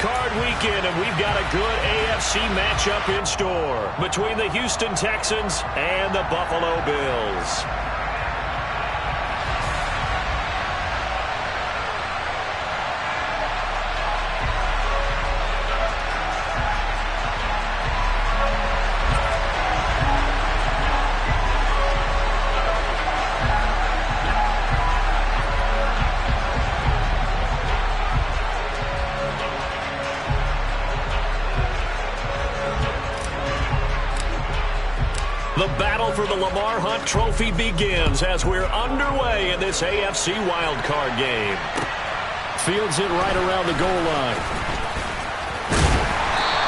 Card weekend, and we've got a good AFC matchup in store between the Houston Texans and the Buffalo Bills. The battle for the Lamar Hunt Trophy begins as we're underway in this AFC wildcard game. Fields it right around the goal line.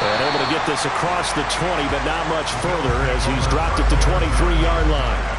And able to get this across the 20, but not much further as he's dropped it to 23-yard line.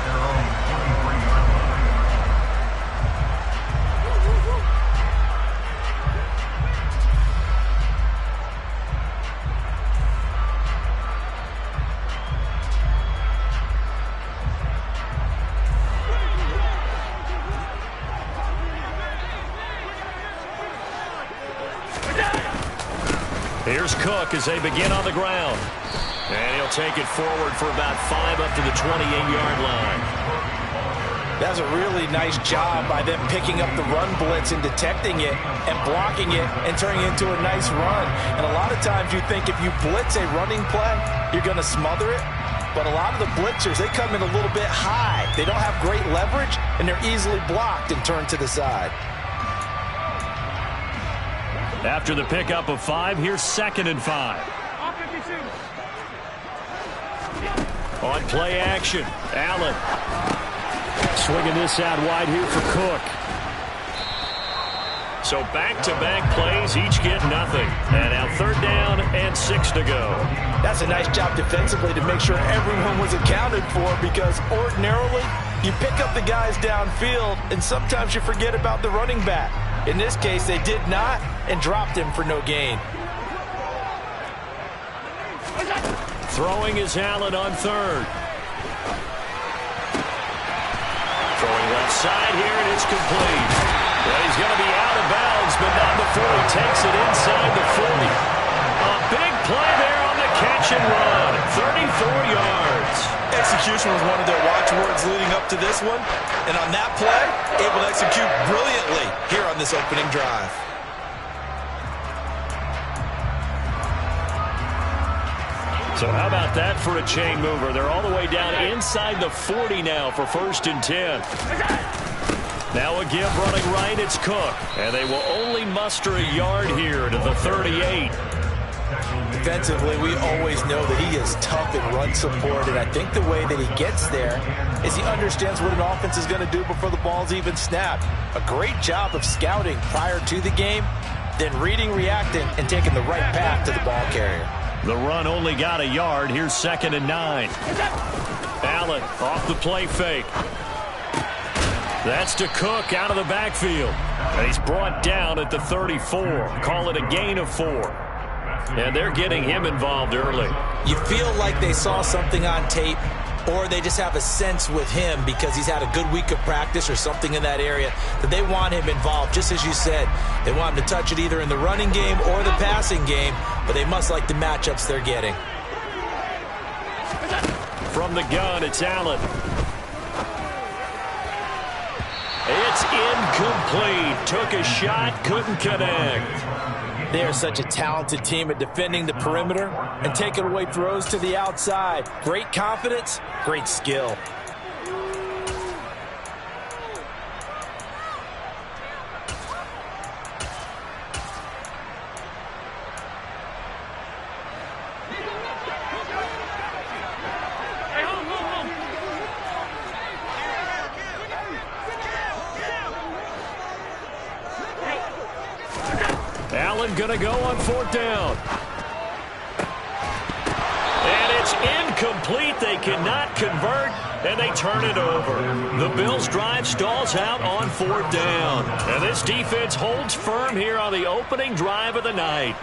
Here's Cook as they begin on the ground. And he'll take it forward for about 5 up to the 28-yard line. That's a really nice job by them picking up the run blitz and detecting it and blocking it and turning it into a nice run. And a lot of times you think if you blitz a running play, you're going to smother it. But a lot of the blitzers, they come in a little bit high. They don't have great leverage, and they're easily blocked and turned to the side. After the pickup of 5, here's 2nd and 5. On play action, Allen. Swinging this out wide here for Cook. So back-to-back plays, each get nothing. And now 3rd down and 6 to go. That's a nice job defensively to make sure everyone was accounted for, because ordinarily you pick up the guys downfield and sometimes you forget about the running back. In this case, they did not and dropped him for no gain. Throwing is Allen on 3rd. Throwing left side here, and it's complete. Well, he's going to be out of bounds, but not before he takes it inside the 40. A big play there on the catch and run. 34 yards. Execution was one of their watchwords leading up to this one. And on that play, able to execute brilliantly here on this opening drive. So how about that for a chain mover? They're all the way down inside the 40 now for 1st and 10. Now a give running right, it's Cook. And they will only muster a yard here to the 38. Defensively, we always know that he is tough in run support, and I think the way that he gets there is he understands what an offense is going to do before the ball's even snapped. A great job of scouting prior to the game, then reading, reacting, and taking the right path to the ball carrier. The run only got a yard. Here's 2nd and 9. Allen off the play fake. That's to Cook out of the backfield. And he's brought down at the 34. Call it a gain of 4. And they're getting him involved early. You feel like they saw something on tape, or they just have a sense with him because he's had a good week of practice or something in that area that they want him involved. Just as you said, they want him to touch it either in the running game or the passing game, but they must like the matchups they're getting. From the gun, it's Allen. It's incomplete. Took a shot, couldn't connect. They are such a talented team at defending the perimeter and taking away throws to the outside. Great confidence, great skill. Allen gonna go on 4th down. And it's incomplete. They cannot convert, and they turn it over. The Bills' drive stalls out on 4th down. And this defense holds firm here on the opening drive of the night.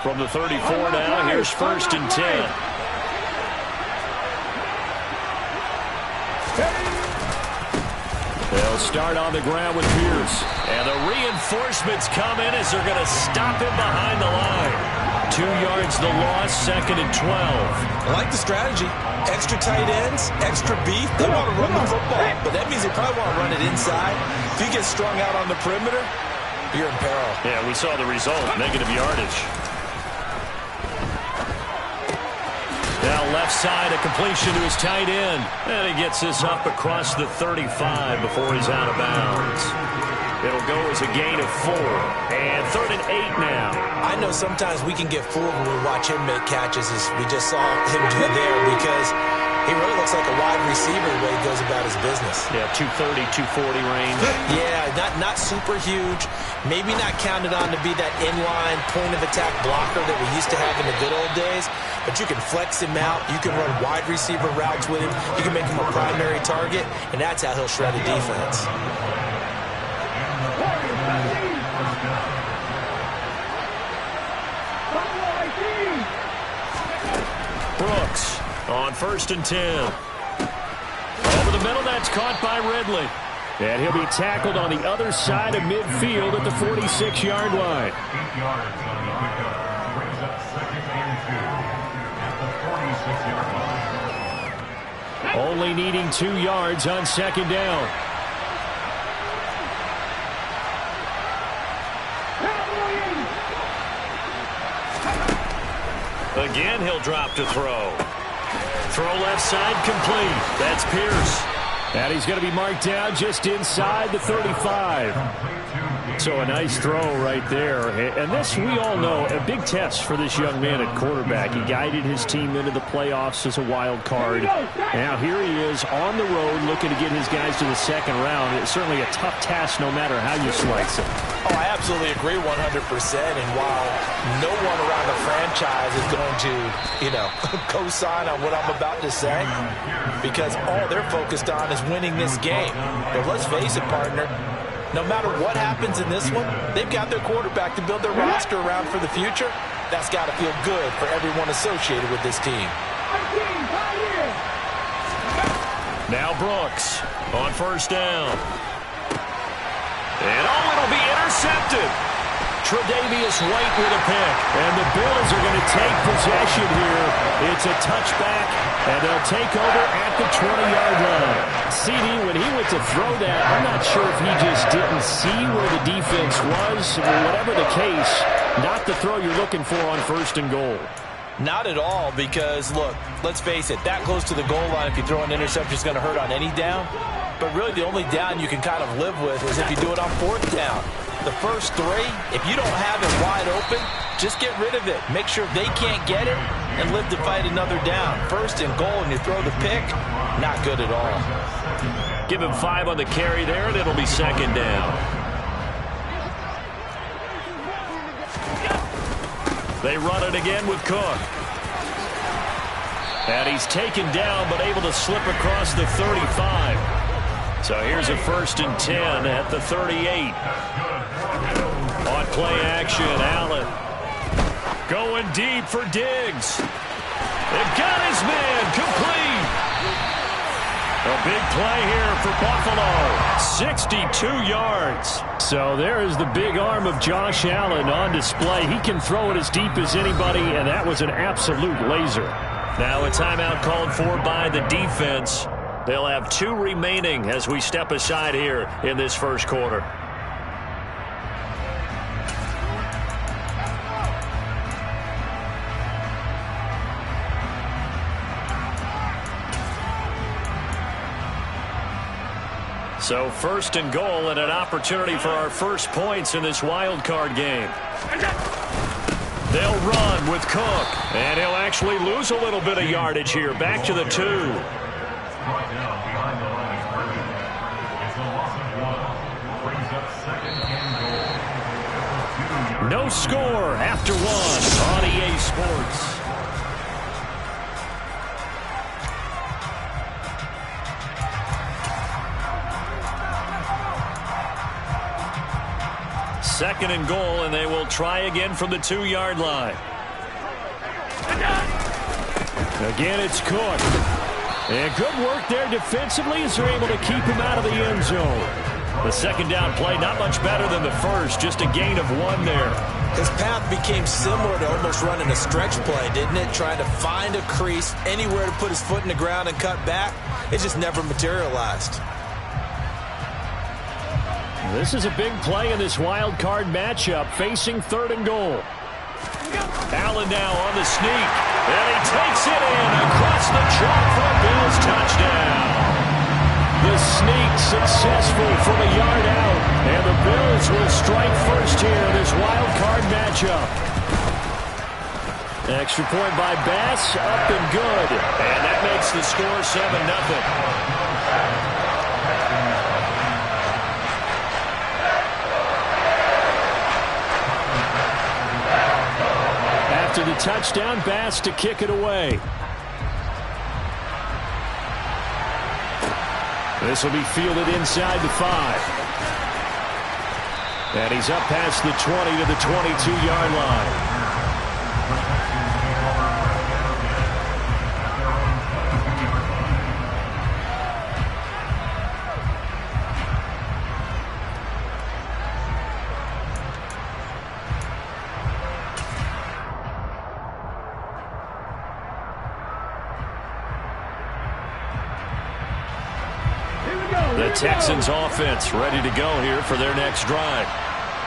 From the 34 now, here's 1st and 10. They'll They'll start on the ground with Pierce. And the reinforcements come in as they're going to stop him behind the line. 2 yards the loss, 2nd and 12. I like the strategy. Extra tight ends, extra beef. They want to run the football, but that means they probably want to run it inside. If you get strung out on the perimeter, you're in peril. Yeah, we saw the result, negative yardage. Now left side, a completion to his tight end. And he gets this up across the 35 before he's out of bounds. It'll go as a gain of 4. And 3rd and 8 now. I know sometimes we can get fooled when we watch him make catches, as we just saw him do there, because he really looks like a wide receiver the way he goes about his business. Yeah, 230, 240 range. Yeah, not super huge. Maybe not counted on to be that inline point-of-attack blocker that we used to have in the good old days. But you can flex him out. You can run wide receiver routes with him. You can make him a primary target, and that's how he'll shred a defense. Brooks on 1st and 10. Over the middle, that's caught by Ridley. And he'll be tackled on the other side of midfield at the 46-yard line. 8 yards on the pickup. Brings up 2nd and 2 at the 46-yard line. Only needing 2 yards on 2nd down. Again, he'll drop to throw. Throw left side, complete. That's Pierce. And he's going to be marked down just inside the 35. So a nice throw right there. And this, we all know, a big test for this young man at quarterback. He guided his team into the playoffs as a wild card. Now here he is on the road looking to get his guys to the 2nd round. It's certainly a tough task no matter how you slice it. Oh, I absolutely agree 100%. And while no one around the franchise is going to, co-sign on what I'm about to say, because all they're focused on is winning this game. But let's face it, partner, no matter what happens in this one, they've got their quarterback to build their roster around for the future. That's got to feel good for everyone associated with this team. Now Brooks on 1st down. And it'll be intercepted. Tre'Davious White with a pick. And the Bills are going to take possession here. It's a touchback, and they'll take over at the 20-yard line. CD, when he went to throw that, I'm not sure if he just didn't see where the defense was. Whatever the case, not the throw you're looking for on 1st and goal. Not at all, because, look, let's face it, that close to the goal line, if you throw an interception, it's going to hurt on any down. But really, the only down you can kind of live with is if you do it on 4th down. The first 3, if you don't have it wide open, just get rid of it. Make sure they can't get it and live to fight another down. 1st and goal, and you throw the pick, not good at all. Give him 5 on the carry there, and it'll be 2nd down. They run it again with Cook. And he's taken down, but able to slip across the 35. So here's a 1st and 10 at the 38. On play action, Allen going deep for Diggs. They've got his man complete. A big play here for Buffalo. 62 yards. So there is the big arm of Josh Allen on display. He can throw it as deep as anybody, and that was an absolute laser. Now a timeout called for by the defense. They'll have 2 remaining as we step aside here in this 1st quarter. So 1st and goal, and an opportunity for our first points in this wild card game. They'll run with Cook, and he'll actually lose a little bit of yardage here. Back to the 2. Brought down behind the line of scrimmage. It's a loss of 1. Brings up 2nd and goal. No score after 1 on EA Sports. Second and goal, and they will try again from the 2-yard line. Again, it's Cook. And good work there defensively as they're able to keep him out of the end zone. The second down play, not much better than the first, just a gain of 1 there. His path became similar to almost running a stretch play, didn't it? Trying to find a crease, anywhere to put his foot in the ground and cut back. It just never materialized. This is a big play in this wild card matchup, facing 3rd and goal. Allen now on the sneak, and he takes it in across the chalk for a Bills touchdown. The sneak successful from a yard out, and the Bills will strike first here in this wild card matchup. Extra point by Bass, up and good, and that makes the score 7-0. To the touchdown, Bass to kick it away. This will be fielded inside the 5. And he's up past the 20 to the 22-yard line. The Texans offense ready to go here for their next drive.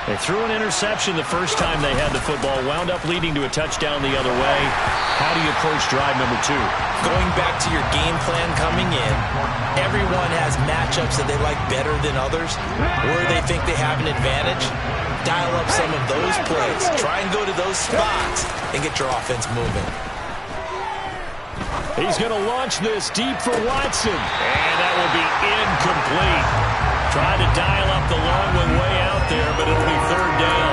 They threw an interception the first time they had the football, wound up leading to a touchdown the other way. How do you approach drive number 2? Going back to your game plan coming in, everyone has matchups that they like better than others, or they think they have an advantage. Dial up some of those plays. Try and go to those spots and get your offense moving. He's going to launch this deep for Watson. And that will be incomplete. Tried to dial up the long one way out there, but it'll be 3rd down.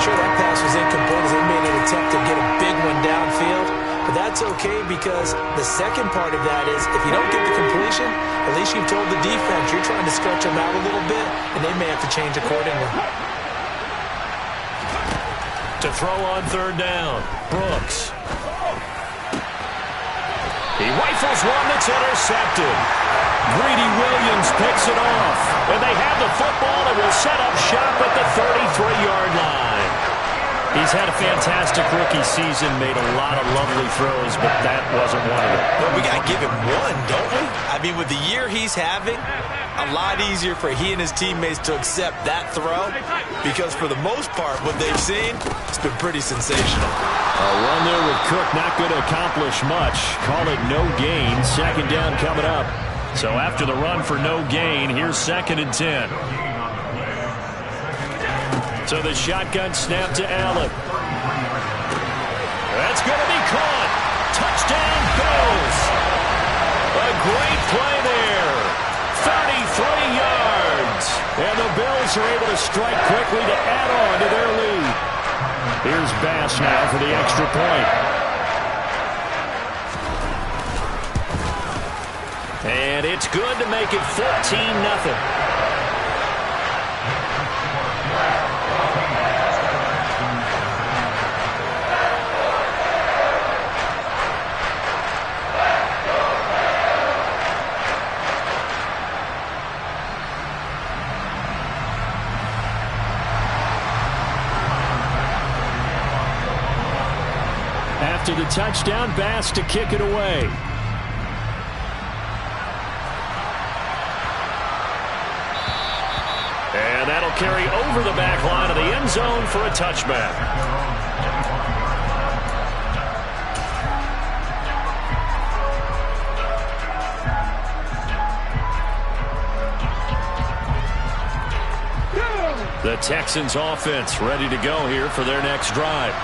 Sure, that pass was incomplete as they made an attempt to get a big one downfield. But that's okay because the second part of that is if you don't get the completion, at least you've told the defense you're trying to stretch them out a little bit, and they may have to change accordingly. To throw on 3rd down, Brooks. He rifles one that's intercepted. Greedy Williams picks it off. And they have the football and will set up shop at the 33-yard line. He's had a fantastic rookie season, made a lot of lovely throws, but that wasn't one of them. Well, we got to give him one, don't we? I mean, with the year he's having, a lot easier for he and his teammates to accept that throw because for the most part, what they've seen, it's been pretty sensational. A run there with Cook not going to accomplish much. Call it no gain. 2nd down coming up. So after the run for no gain, here's 2nd and 10. So the shotgun snap to Allen. That's going to be caught. Touchdown Bills. A great play there. 33 yards. And the Bills are able to strike quickly to add on to their lead. Here's Bass now for the extra point. And it's good to make it 14-0. After the touchdown, Bass to kick it away. And that'll carry over the back line of the end zone for a touchback. The Texans offense ready to go here for their next drive.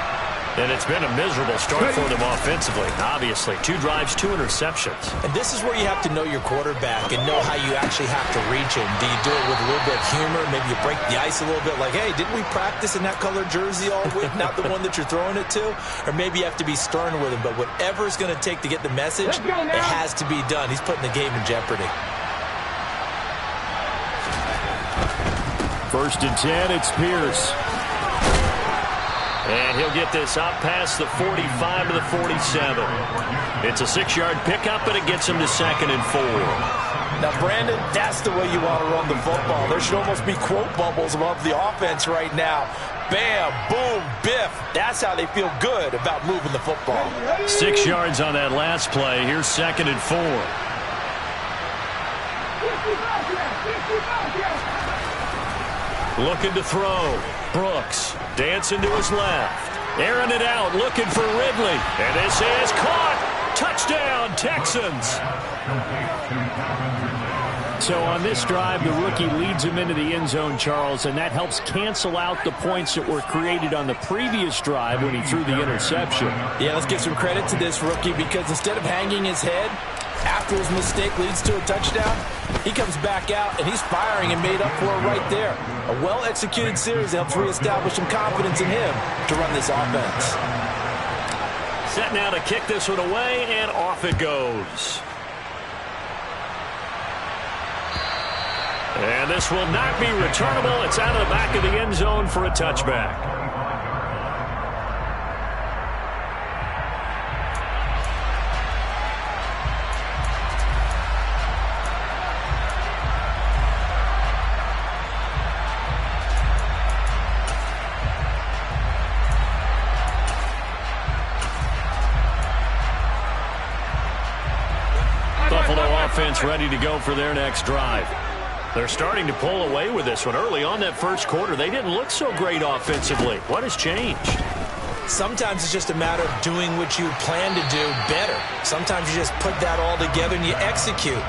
And it's been a miserable start for them offensively. Obviously, 2 drives, 2 interceptions. And this is where you have to know your quarterback and know how you actually have to reach him. Do you do it with a little bit of humor? Maybe you break the ice a little bit like, hey, didn't we practice in that colored jersey all week? Not the one that you're throwing it to? Or maybe you have to be stern with him. But whatever it's going to take to get the message, it has to be done. He's putting the game in jeopardy. 1st and 10, it's Pierce. And he'll get this up past the 45 to the 47. It's a 6-yard pickup, but it gets him to 2nd and 4. Now, Brandon, that's the way you want to run the football. There should almost be quote bubbles above the offense right now. Bam, boom, biff. That's how they feel good about moving the football. 6 yards on that last play. Here's 2nd and 4. Looking to throw. Brooks dancing to his left. Airing it out, looking for Ridley. And this is caught. Touchdown, Texans. So on this drive, the rookie leads him into the end zone, Charles, and that helps cancel out the points that were created on the previous drive when he threw the interception. Yeah, let's give some credit to this rookie because instead of hanging his head after his mistake leads to a touchdown, he comes back out and he's firing and made up for it right there. A well-executed series helps reestablish some confidence in him to run this offense. Set now to kick this one away, and off it goes. And this will not be returnable. It's out of the back of the end zone for a touchback. Buffalo offense ready to go for their next drive. They're starting to pull away with this one. Early on that first quarter, they didn't look so great offensively. What has changed? Sometimes it's just a matter of doing what you plan to do better. Sometimes you just put that all together and you execute.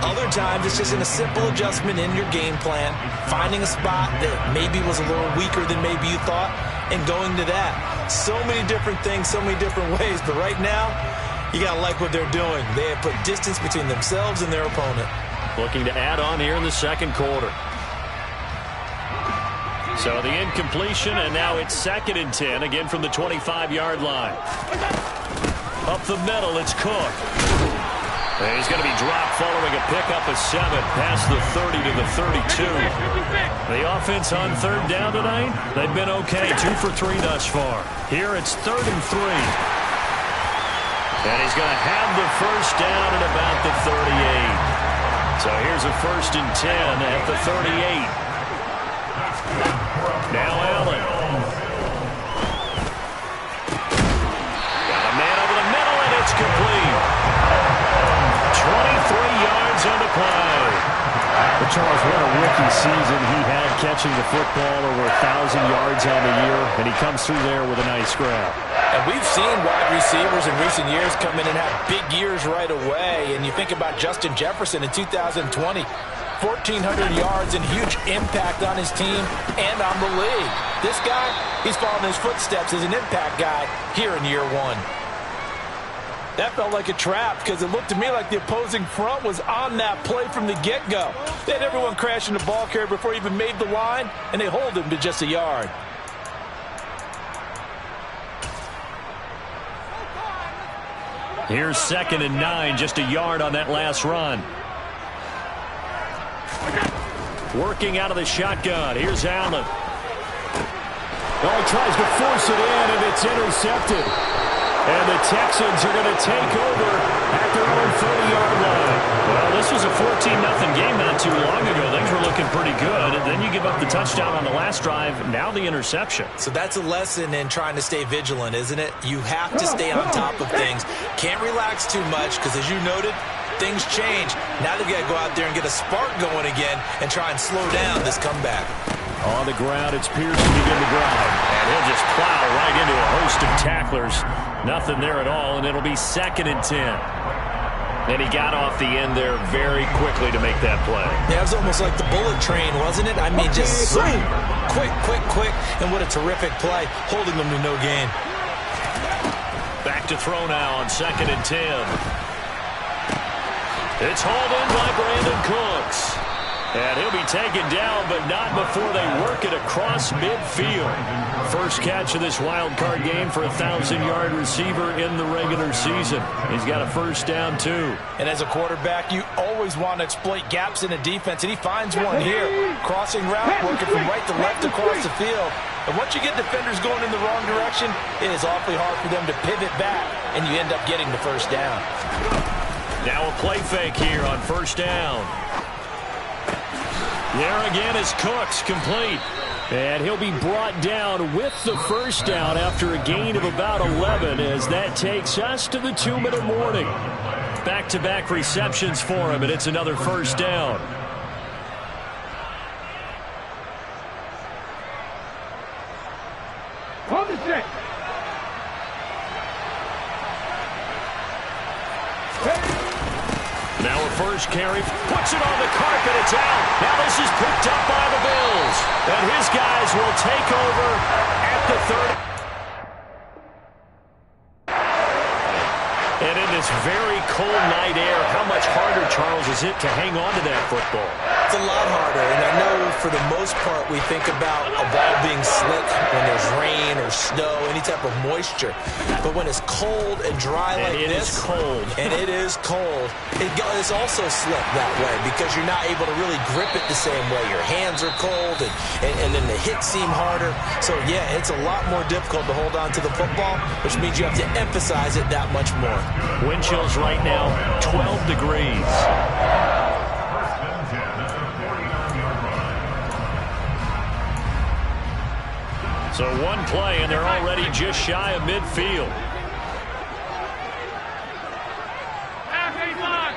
Other times it's just in a simple adjustment in your game plan, finding a spot that maybe was a little weaker than maybe you thought, and going to that. So many different things, so many different ways, but right now, you got to like what they're doing. They have put distance between themselves and their opponent. Looking to add on here in the second quarter. So the incompletion, and now it's 2nd and 10, again from the 25-yard line. Up the middle, it's Cook. And he's going to be dropped following a pickup of 7 past the 30 to the 32. The offense on 3rd down tonight, they've been okay, 2 for 3 thus far. Here it's 3rd and 3. And he's going to have the first down at about the 38. So here's a 1st and 10 at the 38. Now Allen. Got a man over the middle, and it's complete. 23 yards on the play. But Charles, what a rookie season he had, catching the football over 1,000 yards on the year, and he comes through there with a nice grab. And we've seen wide receivers in recent years come in and have big years right away. And you think about Justin Jefferson in 2020, 1,400 yards and huge impact on his team and on the league. This guy, he's following his footsteps as an impact guy here in year 1. That felt like a trap because it looked to me like the opposing front was on that play from the get-go. They had everyone crashing the ball carrier before he even made the line, and they hold him to just a yard. Here's 2nd and 9, just a yard on that last run. Working out of the shotgun. Here's Allen. Oh, he tries to force it in, and it's intercepted. And the Texans are going to take over at their own 30-yard line. Well, this was a 14-0 game not too long ago. Things were looking pretty good. And then you give up the touchdown on the last drive. Now the interception. So that's a lesson in trying to stay vigilant, isn't it? You have to stay on top of things. Can't relax too much because, as you noted, things change. Now they've got to go out there and get a spark going again and try and slow down this comeback. On the ground, it's Pierce to begin the drive. And he'll just plow right into a host of tacklers. Nothing there at all, and it'll be 2nd and 10. And he got off the end there very quickly to make that play. Yeah, it was almost like the bullet train, wasn't it? I mean, just zoom. Quick, quick, quick. And what a terrific play, holding them to no gain. Back to throw now on 2nd and 10. It's hauled in by Brandon Cooks. And he'll be taken down, but not before they work it across midfield. First catch of this wild card game for a 1,000-yard receiver in the regular season. He's got a first down, too. And as a quarterback, you always want to exploit gaps in a defense, and he finds one here. Crossing route, working from right to left across the field. And once you get defenders going in the wrong direction, it is awfully hard for them to pivot back, and you end up getting the first down. Now a play fake here on first down. There again is Cooks, complete. And he'll be brought down with the first down after a gain of about 11 as that takes us to the 2-minute warning. Back-to-back receptions for him, and it's another first down. Hold the stick. Now a first carry, puts it on the carpet, it's out. Now this is picked up by the Bills. And his guys will take over at the 30. And in this very cold night air, how much harder, Charles, is it to hang on to that football? It's a lot harder, and I know for the most part we think about a ball being slick when there's rain or snow, any type of moisture. But when it's cold and dry like this, is cold. And it is cold, it's also slick that way because you're not able to really grip it the same way. Your hands are cold, and then the hits seem harder. So, yeah, it's a lot more difficult to hold on to the football, which means you have to emphasize it that much more. Wind chills right now, 12 degrees. So one play, and they're already just shy of midfield. Half 85.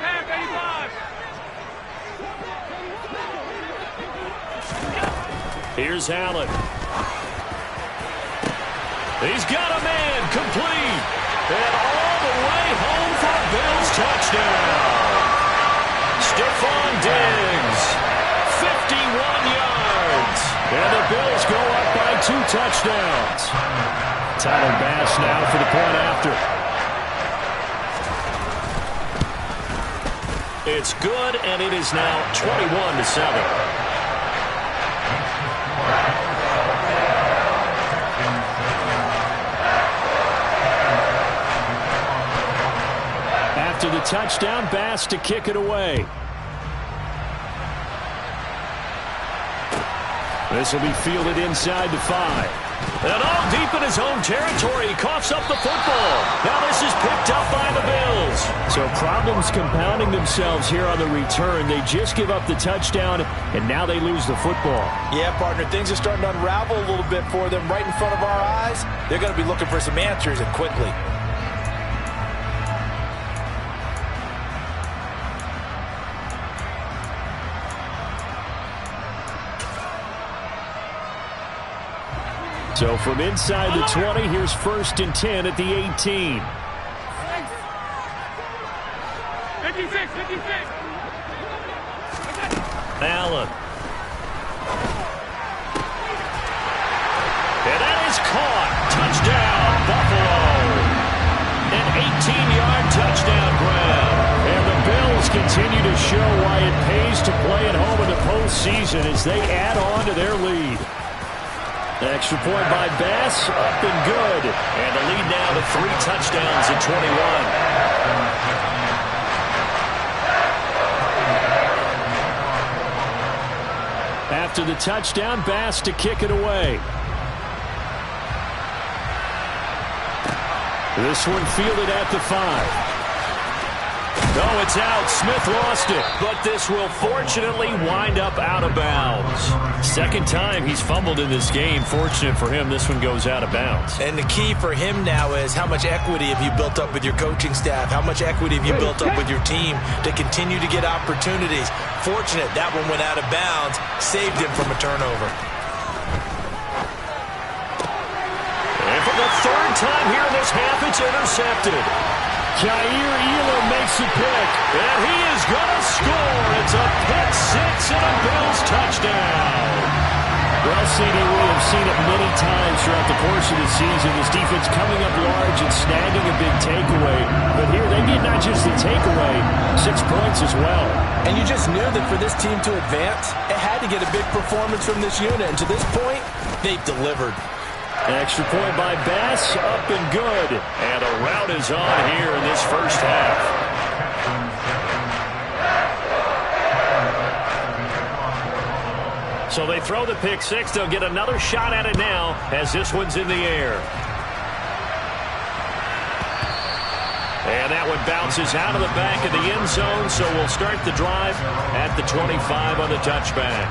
Here's Allen. He's got a man, complete. And all the way home for Bills touchdown. Stephon Diggs, 51 yards. And the Bills go up by 2 touchdowns. Tyler Bass now for the point after. It's good, and it is now 21-7. After the touchdown, Bass to kick it away. This will be fielded inside the 5. And all deep in his own territory, he coughs up the football. Now this is picked up by the Bills. So problems compounding themselves here on the return. They just give up the touchdown, and now they lose the football. Yeah, partner, things are starting to unravel a little bit for them right in front of our eyes. They're going to be looking for some answers, and quickly. So from inside the 20, here's 1st and 10 at the 18. 56. Allen. And that is caught. Touchdown, Buffalo. An 18-yard touchdown grab. And the Bills continue to show why it pays to play at home in the postseason as they add on to their lead. Extra point by Bass, up and good. And the lead now to 3 touchdowns at 21. After the touchdown, Bass to kick it away. This one fielded at the 5. No, it's out. Smith lost it. But this will fortunately wind up out of bounds. Second time he's fumbled in this game. Fortunate for him, this one goes out of bounds. And the key for him now is how much equity have you built up with your coaching staff? How much equity have you built up with your team to continue to get opportunities? Fortunate that one went out of bounds, saved him from a turnover. And for the 3rd time here in this half, it's intercepted. Jair Elam makes a pick. And he is going to score. It's a pick 6 and a Bills touchdown. Well, CD, we have seen it many times throughout the course of the season. This defense coming up large and snagging a big takeaway. But here they get not just the takeaway, 6 points as well. And you just knew that for this team to advance, it had to get a big performance from this unit. And to this point, they've delivered. Extra point by Bass, up and good. And a rout is on here in this first half. So they throw the pick 6. They'll get another shot at it now as this one's in the air. And that one bounces out of the back of the end zone, so we'll start the drive at the 25 on the touchback.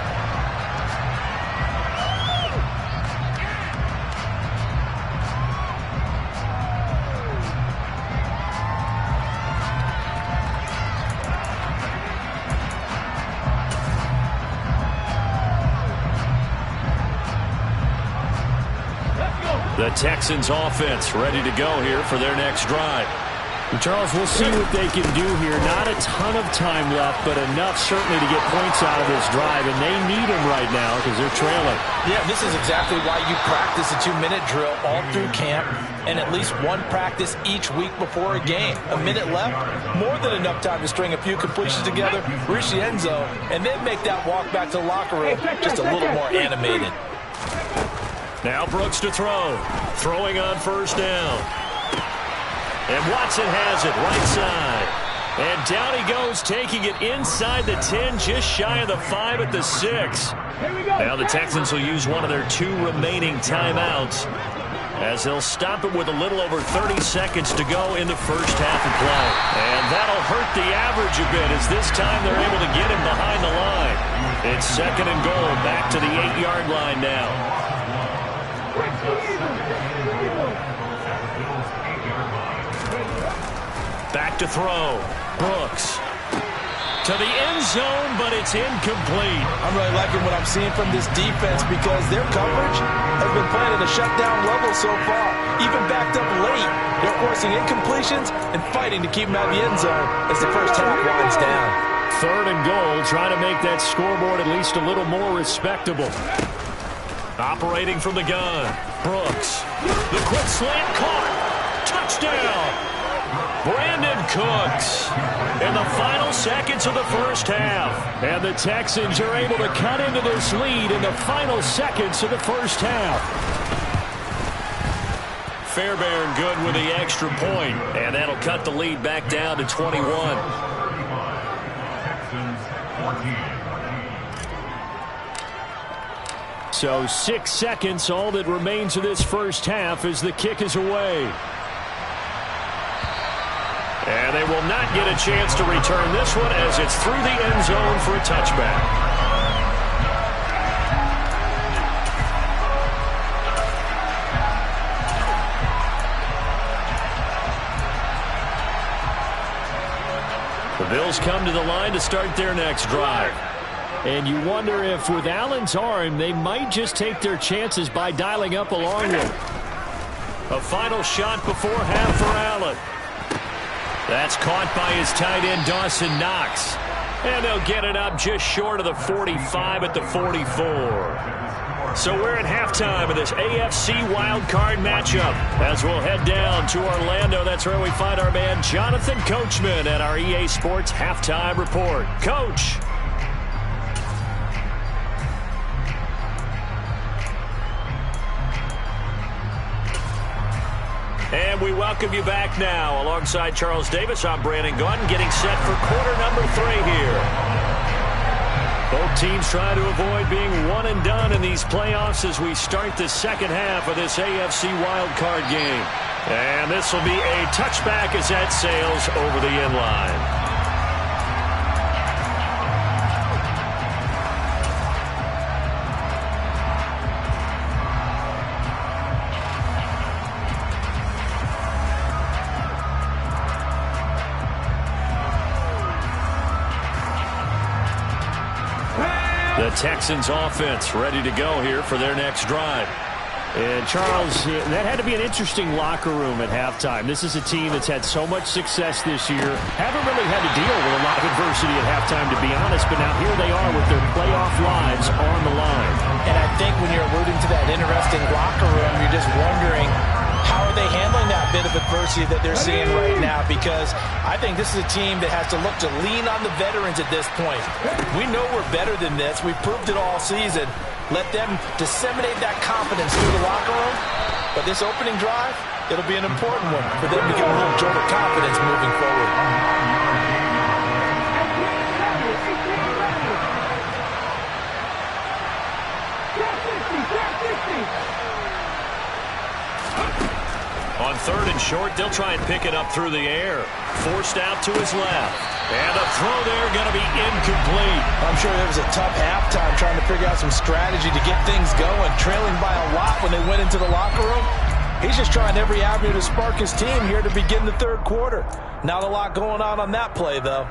The Texans offense ready to go here for their next drive. Charles, we'll see what they can do here. Not a ton of time left, but enough certainly to get points out of this drive, and they need them right now because they're trailing. Yeah, this is exactly why you practice a 2-minute drill all through camp and at least one practice each week before a game. A minute left, more than enough time to string a few completions together, reach the end zone, and then make that walk back to the locker room just a little more animated. Now Brooks to throw. Throwing on first down. And Watson has it right side. And down he goes, taking it inside the 10, just shy of the 5 at the 6. Now the Texans will use one of their 2 remaining timeouts as they'll stop it with a little over 30 seconds to go in the first half of play. And that'll hurt the average a bit as this time they're able to get him behind the line. It's 2nd and goal, back to the 8-yard line now. Back to throw. Brooks to the end zone, but it's incomplete. I'm really liking what I'm seeing from this defense because their coverage has been playing at a shutdown level so far. Even backed up late, they're forcing incompletions and fighting to keep them out of the end zone as the first half winds down. 3rd and goal, trying to make that scoreboard at least a little more respectable. Operating from the gun. Brooks. The quick slant caught. Touchdown. Brandon Cooks in the final seconds of the first half. And the Texans are able to cut into this lead in the final seconds of the first half. Fairbairn good with the extra point. And that'll cut the lead back down to 21. So 6 seconds, all that remains of this first half as the kick is away. And they will not get a chance to return this one as it's through the end zone for a touchback. The Bills come to the line to start their next drive. And you wonder if with Allen's arm, they might just take their chances by dialing up a long one. A final shot before half for Allen. That's caught by his tight end, Dawson Knox. And they'll get it up just short of the 45 at the 44. So we're at halftime of this AFC wildcard matchup. As we'll head down to Orlando, that's where we find our man Jonathan Coachman at our EA Sports Halftime Report. Coach. And we welcome you back now. Alongside Charles Davis, I'm Brandon Gaudin, getting set for quarter number 3 here. Both teams trying to avoid being one and done in these playoffs as we start the second half of this AFC wildcard game. And this will be a touchback as that sails over the end line. The Texans offense ready to go here for their next drive. And Charles, that had to be an interesting locker room at halftime. This is a team that's had so much success this year. Haven't really had to deal with a lot of adversity at halftime, to be honest. But now here they are with their playoff lives on the line. And I think when you're alluding to that interesting locker room, you're just wondering, how are they handling that bit of adversity that they're seeing right now? Because I think this is a team that has to look to lean on the veterans at this point. We know we're better than this. We've proved it all season. Let them disseminate that confidence through the locker room. But this opening drive, it'll be an important one for them to get a little jolt of confidence moving forward. On 3rd and short, they'll try and pick it up through the air. Forced out to his left. And a throw there going to be incomplete. I'm sure there was a tough halftime trying to figure out some strategy to get things going. Trailing by a lot when they went into the locker room. He's just trying every avenue to spark his team here to begin the 3rd quarter. Not a lot going on that play, though.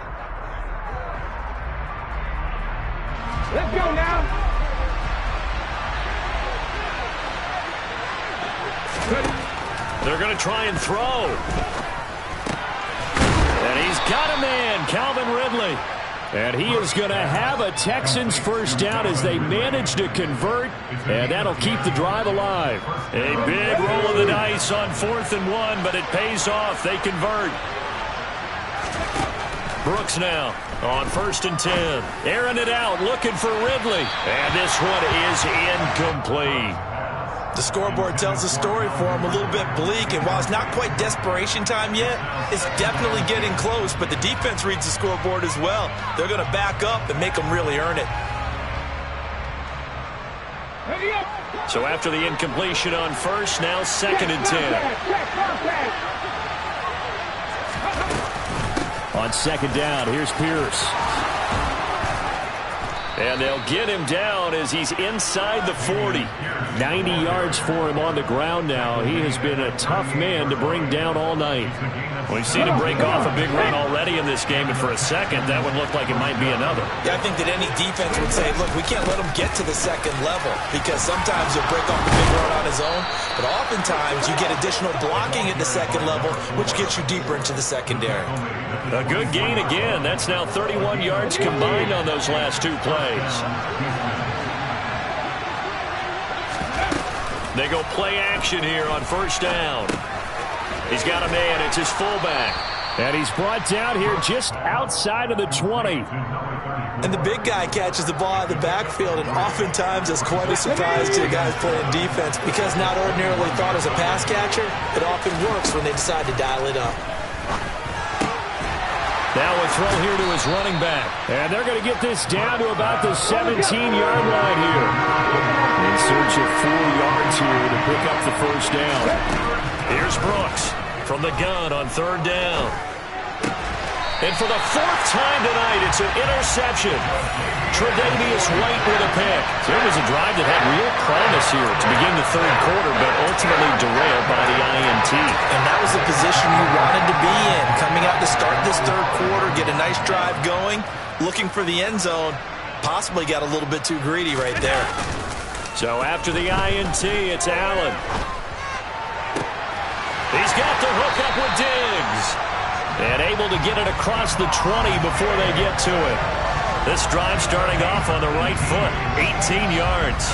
Let's go now. They're going to try and throw. And he's got a man, Calvin Ridley. And he is going to have a Texans first down as they manage to convert. And that'll keep the drive alive. A big roll of the dice on 4th and 1, but it pays off. They convert. Brooks now on 1st and 10. Airing it out, looking for Ridley. And this one is incomplete. The scoreboard tells a story for him, a little bit bleak, and while it's not quite desperation time yet, it's definitely getting close, but the defense reads the scoreboard as well. They're going to back up and make them really earn it. So after the incompletion on 1st, now 2nd and 10. On 2nd down, here's Pierce. And they'll get him down as he's inside the 40. 90 yards for him on the ground now. He has been a tough man to bring down all night. We've seen him break off a big run already in this game, and for a second, that would look like it might be another. Yeah, I think that any defense would say, look, we can't let him get to the 2nd level because sometimes he'll break off a big run on his own, but oftentimes you get additional blocking at the 2nd level, which gets you deeper into the secondary. A good gain again. That's now 31 yards combined on those last 2 plays. They go play action here on 1st down. He's got a man. It's his fullback. And he's brought down here just outside of the 20. And the big guy catches the ball out of the backfield, and oftentimes it's quite a surprise to the guys playing defense because not ordinarily thought as a pass catcher, it often works when they decide to dial it up. Now a throw here to his running back. And they're going to get this down to about the 17-yard line here. In search of 4 yards here to pick up the first down. Here's Brooks from the gun on 3rd down. And for the 4th time tonight, it's an interception. Tre'Davious White with a pick. So it was a drive that had real promise here to begin the 3rd quarter, but ultimately derailed by the INT. And that was the position you wanted to be in. Coming out to start this 3rd quarter, get a nice drive going, looking for the end zone. Possibly got a little bit too greedy right there. So after the INT, it's Allen. He's got the hook up with Diggs. And able to get it across the 20 before they get to it. This drive starting off on the right foot. 18 yards.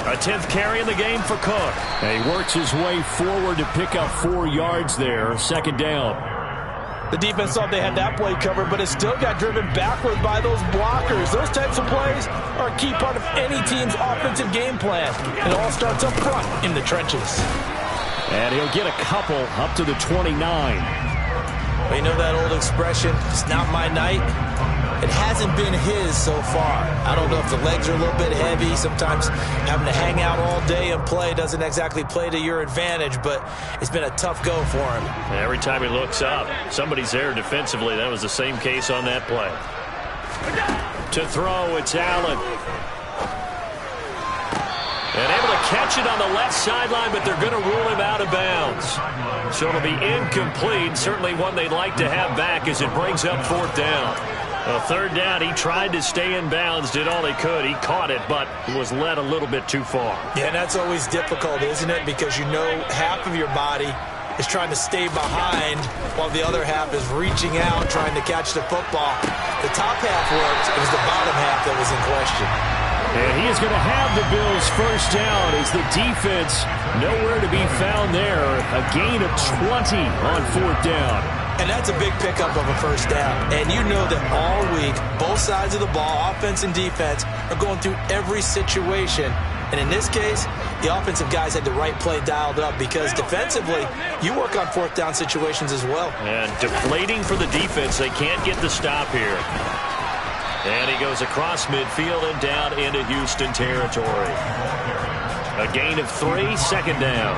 A 10th carry in the game for Cook. And he works his way forward to pick up 4 yards there. 2nd down. The defense thought they had that play covered, but it still got driven backward by those blockers. Those types of plays are a key part of any team's offensive game plan. It all starts up front in the trenches. And he'll get a couple up to the 29. Well, you know that old expression, it's not my night? It hasn't been his so far. I don't know if the legs are a little bit heavy. Sometimes having to hang out all day and play doesn't exactly play to your advantage, but it's been a tough go for him. Every time he looks up, somebody's there defensively. That was the same case on that play. To throw, it's Allen. And able to catch it on the left sideline, but they're going to rule him out of bounds. So it'll be incomplete. Certainly one they'd like to have back as it brings up 4th down. 3rd down, he tried to stay in bounds, did all he could. He caught it, but was led a little bit too far. Yeah, and that's always difficult, isn't it? Because you know half of your body is trying to stay behind while the other half is reaching out, trying to catch the football. The top half worked. It was the bottom half that was in question. And he is going to have the Bills first down as the defense nowhere to be found there. A gain of 20 on 4th down. And that's a big pickup of a first down. And you know that all week, both sides of the ball, offense and defense, are going through every situation. And in this case, the offensive guys had the right play dialed up because defensively, you work on 4th down situations as well. And deflating for the defense. They can't get the stop here. And he goes across midfield and down into Houston territory. A gain of 3, 2nd down.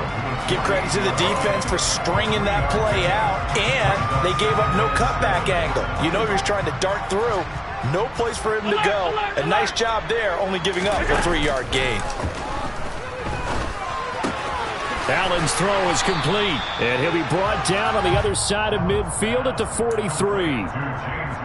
Give credit to the defense for stringing that play out, and they gave up no cutback angle. You know he was trying to dart through. No place for him to go. A nice job there, only giving up a 3-yard gain. Allen's throw is complete, and he'll be brought down on the other side of midfield at the 43.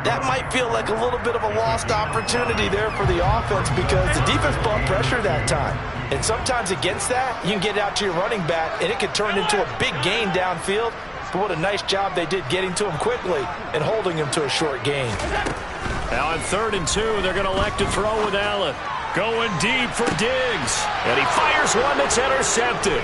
That might feel like a little bit of a lost opportunity there for the offense because the defense brought pressure that time. And sometimes against that, you can get out to your running back, and it could turn into a big gain downfield. But what a nice job they did getting to him quickly and holding him to a short gain. Now on 3rd and 2, they're going to elect to throw with Allen. Going deep for Diggs. And he fires one that's intercepted.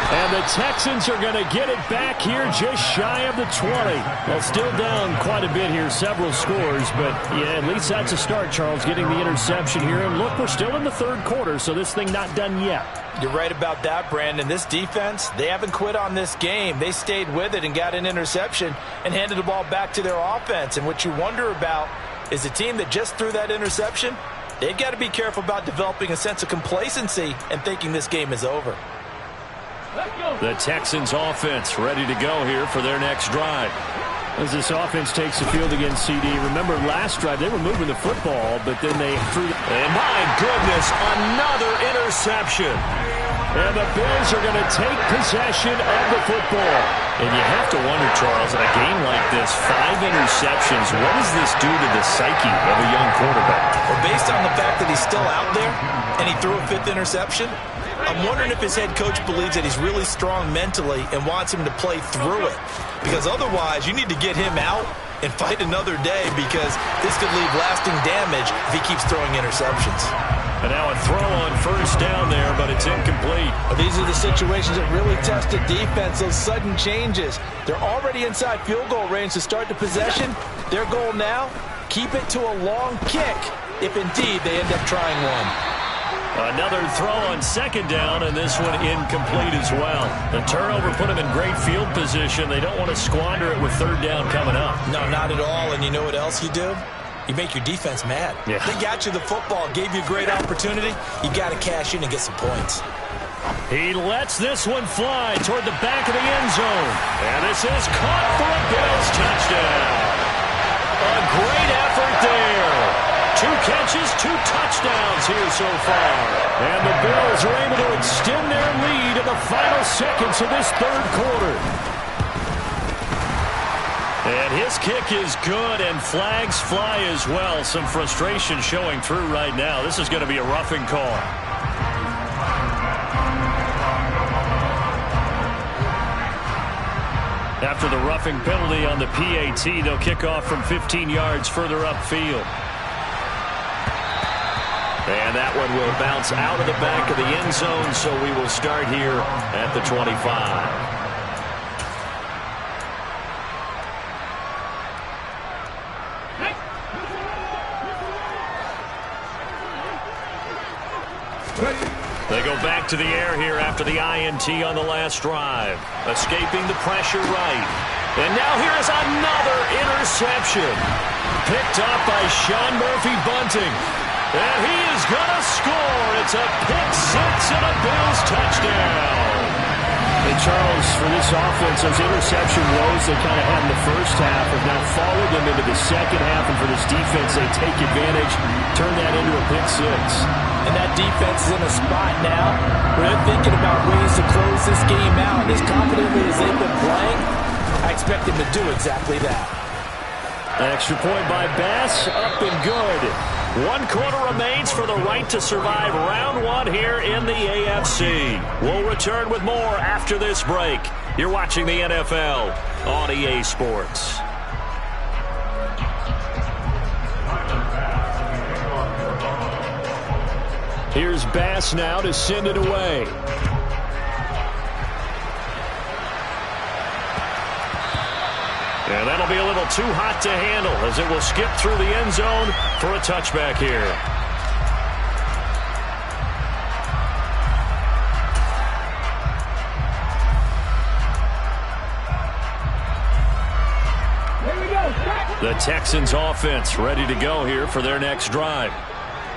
And the Texans are going to get it back here just shy of the 20. Well, still down quite a bit here, several scores. But, yeah, at least that's a start, Charles, getting the interception here. And, look, we're still in the 3rd quarter, so this thing not done yet. You're right about that, Brandon. This defense, they haven't quit on this game. They stayed with it and got an interception and handed the ball back to their offense. And what you wonder about is the team that just threw that interception, they've got to be careful about developing a sense of complacency and thinking this game is over. The Texans offense ready to go here for their next drive. As this offense takes the field against CD, remember last drive they were moving the football, but then they threw. And my goodness, another interception. And the Bills are going to take possession of the football. And you have to wonder, Charles, in a game like this, 5 interceptions, what does this do to the psyche of a young quarterback? Well, based on the fact that he's still out there and he threw a 5th interception, I'm wondering if his head coach believes that he's really strong mentally and wants him to play through it. Because otherwise, you need to get him out and fight another day because this could leave lasting damage if he keeps throwing interceptions. And now a throw on 1st down there, but it's incomplete. But these are the situations that really test the defense, those sudden changes. They're already inside field goal range to start the possession. Their goal now, keep it to a long kick if indeed they end up trying one. Another throw on 2nd down, and this one incomplete as well. The turnover put them in great field position. They don't want to squander it with 3rd down coming up. No, not at all. And you know what else you do? You make your defense mad. Yeah. They got you the football, gave you a great opportunity. You got to cash in and get some points. He lets this one fly toward the back of the end zone. And this is caught for a Bills touchdown. A great effort there. 2 catches, 2 touchdowns here so far. And the Bills are able to extend their lead in the final seconds of this 3rd quarter. And his kick is good, and flags fly as well. Some frustration showing through right now. This is going to be a roughing call. After the roughing penalty on the PAT, they'll kick off from 15 yards further upfield. And that one will bounce out of the back of the end zone, so we will start here at the 25. They go back to the air here after the INT on the last drive. Escaping the pressure right. And now here is another interception. Picked up by Sean Murphy-Bunting. And he is going to score. It's a pick 6 and a Bills touchdown. And Charles, for this offense, those interception woes they kind of had in the first half have now followed them into the second half. And for this defense, they take advantage, turn that into a pick 6. And that defense is in a spot now where they're thinking about ways to close this game out. And as confidently as they've been playing, I expect them to do exactly that. An extra point by Bass, up and good. 1 quarter remains for the right to survive round 1 here in the AFC. We'll return with more after this break. You're watching the NFL on EA Sports. Here's Bass now to send it away. And that'll be a little too hot to handle as it will skip through the end zone for a touchback here. The Texans offense ready to go here for their next drive.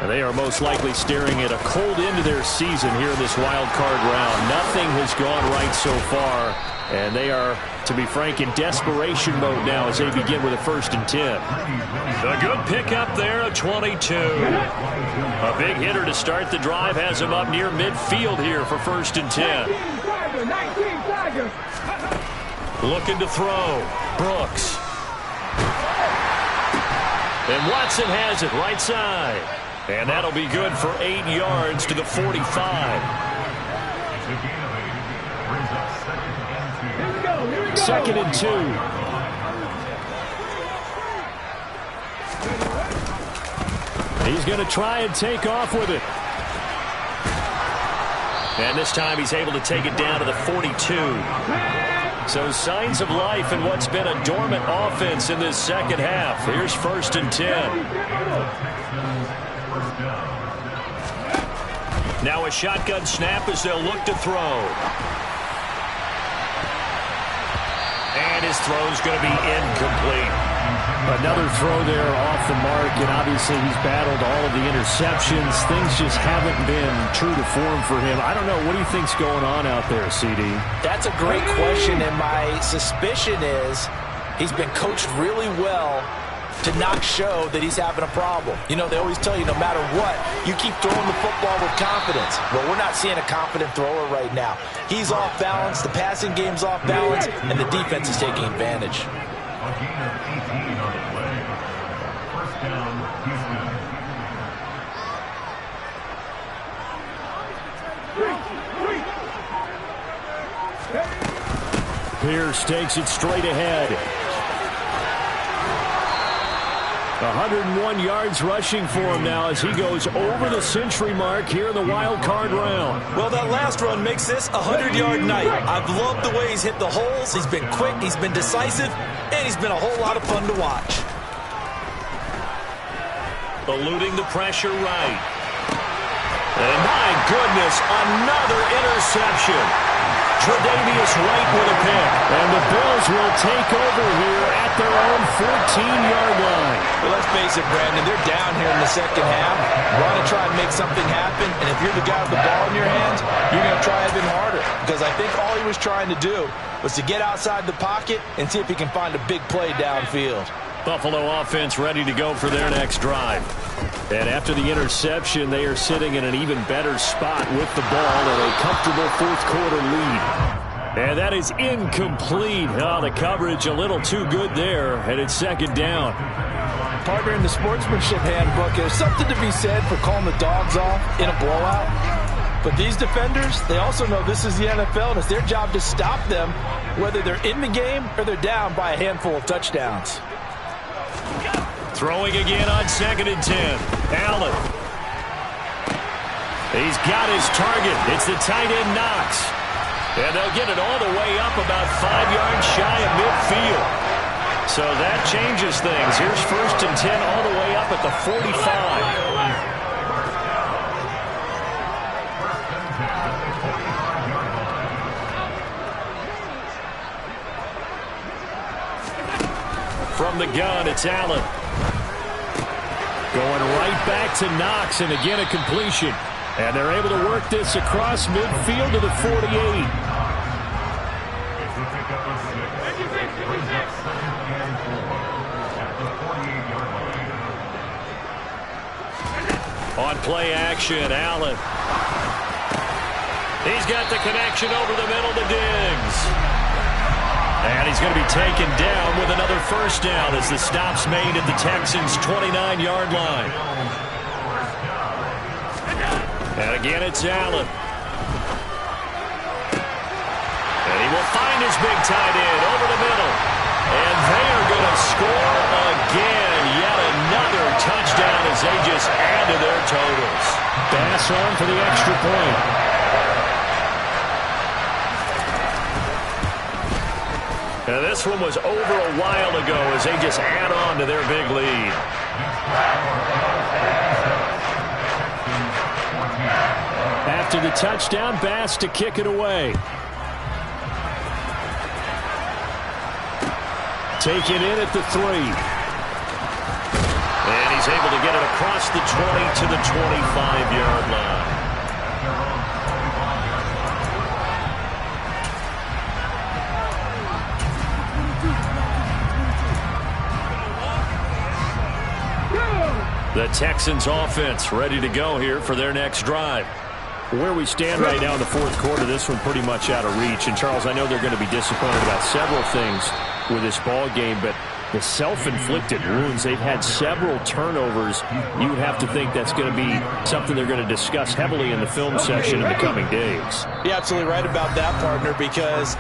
And they are most likely staring at a cold end to their season here in this wild card round. Nothing has gone right so far. And they are, to be frank, in desperation mode now as they begin with a 1st and 10. A good pickup there, a 22. A big hitter to start the drive has him up near midfield here for 1st and 10. Looking to throw. Brooks. And Watson has it right side. And that'll be good for 8 yards to the 45. Second and 2. He's going to try and take off with it. And this time he's able to take it down to the 42. So signs of life in what's been a dormant offense in this second half. Here's 1st and 10. Now a shotgun snap as they'll look to throw. And his throw's going to be incomplete. Another throw there off the mark, and obviously he's battled all of the interceptions. Things just haven't been true to form for him. I don't know. What do you think's going on out there, CD? That's a great question, and my suspicion is he's been coached really well to not show that he's having a problem. You know, they always tell you no matter what, you keep throwing the football with confidence. Well, we're not seeing a confident thrower right now. He's off balance, the passing game's off balance, and the defense is taking advantage. A gain of 18 on the play. 1st down, Houston. Pierce takes it straight ahead. 101 yards rushing for him now as he goes over the century mark here in the wild card round. Well, that last run makes this a 100-yard night. I've loved the way he's hit the holes. He's been quick, he's been decisive, and he's been a whole lot of fun to watch. Eluding the pressure right. And my goodness, another interception. Tre'Davious White with a pick. And the Bills will take over here at their own 14-yard line. Well, let's face it, Brandon, they're down here in the second half. Want to try and make something happen, and if you're the guy with the ball in your hands, you're going to try even harder. Because I think all he was trying to do was to get outside the pocket and see if he can find a big play downfield. Buffalo offense ready to go for their next drive. And after the interception, they are sitting in an even better spot with the ball and a comfortable fourth-quarter lead. And that is incomplete. Oh, the coverage a little too good there, and it's 2nd down. Partner, in the sportsmanship handbook, there's something to be said for calling the dogs off in a blowout. But these defenders, they also know this is the NFL, and it's their job to stop them, whether they're in the game or they're down by a handful of touchdowns. Throwing again on 2nd and 10. Allen. He's got his target. It's the tight end Knox. And they'll get it all the way up about 5 yards shy of midfield. So that changes things. Here's 1st and 10 all the way up at the 45. From the gun, it's Allen. Going right back to Knox, and again a completion. And they're able to work this across midfield to the 48. On play action, Allen. He's got the connection over the middle to Diggs. And he's going to be taken down with another 1st down as the stop's made at the Texans' 29-yard line. And again, it's Allen. And he will find his big tight end over the middle. And they are going to score again. Yet another touchdown as they just add to their totals. Bass on for the extra point. Now this one was over a while ago as they just add on to their big lead. After the touchdown, Bass to kick it away. Take it in at the 3. able to get it across the 20 to the 25-yard line. The Texans offense ready to go here for their next drive. Where we stand right now in the fourth quarter, this one pretty much out of reach. And, Charles, I know they're going to be disappointed about several things with this ball game, but the self-inflicted wounds, they've had several turnovers. You would have to think that's going to be something they're going to discuss heavily in the film session in the coming days. You're absolutely right about that, partner, because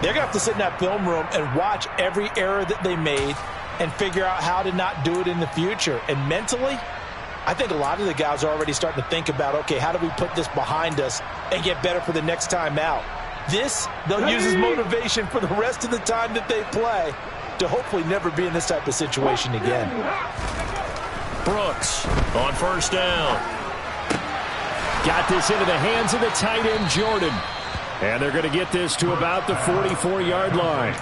they're going to have to sit in that film room and watch every error that they made and figure out how to not do it in the future. And mentally, I think a lot of the guys are already starting to think about, okay, how do we put this behind us and get better for the next time out? This, they'll use as motivation for the rest of the time that they play to hopefully never be in this type of situation again. Brooks on first down. Got this into the hands of the tight end, Jordan. And they're going to get this to about the 44-yard line.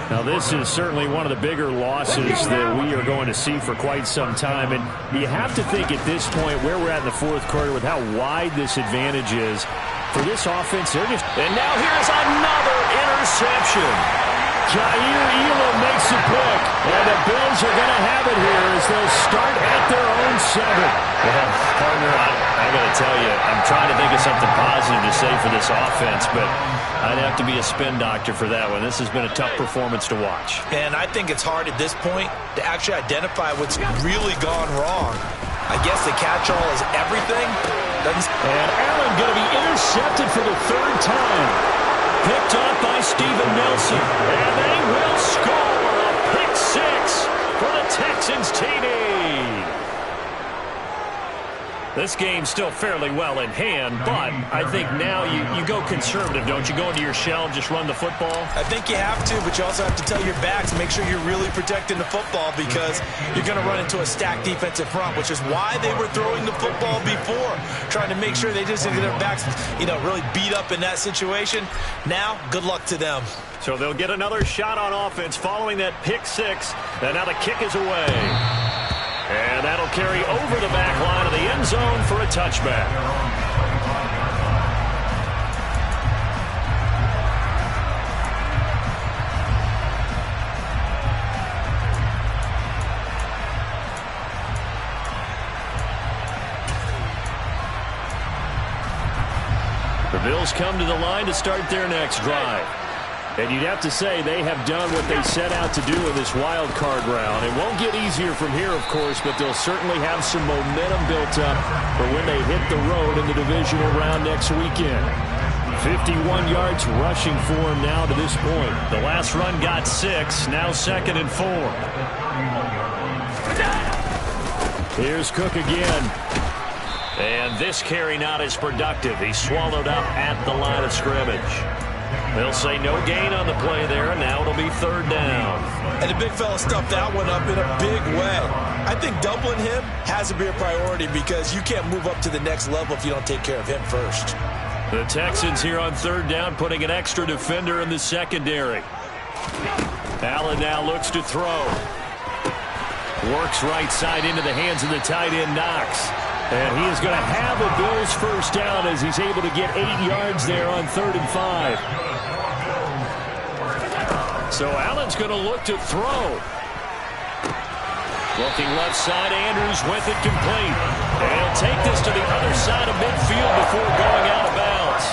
Now, this is certainly one of the bigger losses that we are going to see for quite some time. And you have to think at this point where we're at in the fourth quarter with how wide this advantage is. For this offense, they're just... And now here's another interception. Jair Elam makes a pick. And the Bills are going to have it here as they'll start at their own 7. Well, partner, I got to tell you, I'm trying to think of something positive to say for this offense, but I'd have to be a spin doctor for that one. This has been a tough performance to watch. And I think it's hard at this point to actually identify what's really gone wrong. I guess the catch-all is everything. And Allen going to be intercepted for the 3rd time. Picked up by Steven Nelson. And they will score a pick 6 for the Texans TD. This game's still fairly well in hand, but I think now you go conservative, don't you? Go into your shell and just run the football? I think you have to, but you also have to tell your backs to make sure you're really protecting the football because you're going to run into a stacked defensive front, which is why they were throwing the football before, trying to make sure they just get their backs, really beat up in that situation. Now, good luck to them. So they'll get another shot on offense following that pick 6, and now the kick is away. And that'll carry over the back line of the end zone for a touchback. The Bills come to the line to start their next drive. And you'd have to say they have done what they set out to do in this wild card round. It won't get easier from here, of course, but they'll certainly have some momentum built up for when they hit the road in the divisional round next weekend. 51 yards rushing for him now to this point. The last run got 6, now 2nd and 4. Here's Cook again. And this carry not as productive. He's swallowed up at the line of scrimmage. They'll say no gain on the play there, and now it'll be 3rd down. And the big fella stuffed that one up in a big way. I think doubling him has to be a priority because you can't move up to the next level if you don't take care of him first. The Texans here on 3rd down, putting an extra defender in the secondary. Allen now looks to throw. Works right side into the hands of the tight end, Knox. And he is going to have a Bills first down as he's able to get 8 yards there on 3rd and 5. So Allen's going to look to throw. Looking left side, Andrews with it complete. And he'll take this to the other side of midfield before going out of bounds.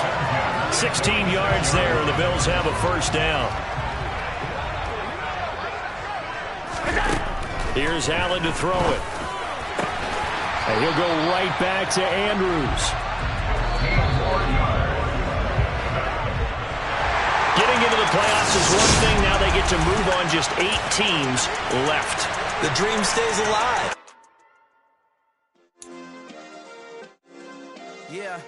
16 yards there, and the Bills have a first down. Here's Allen to throw it. And he'll go right back to Andrews. Getting into the playoffs is one thing. Now they get to move on. Just 8 teams left. The dream stays alive. Yeah.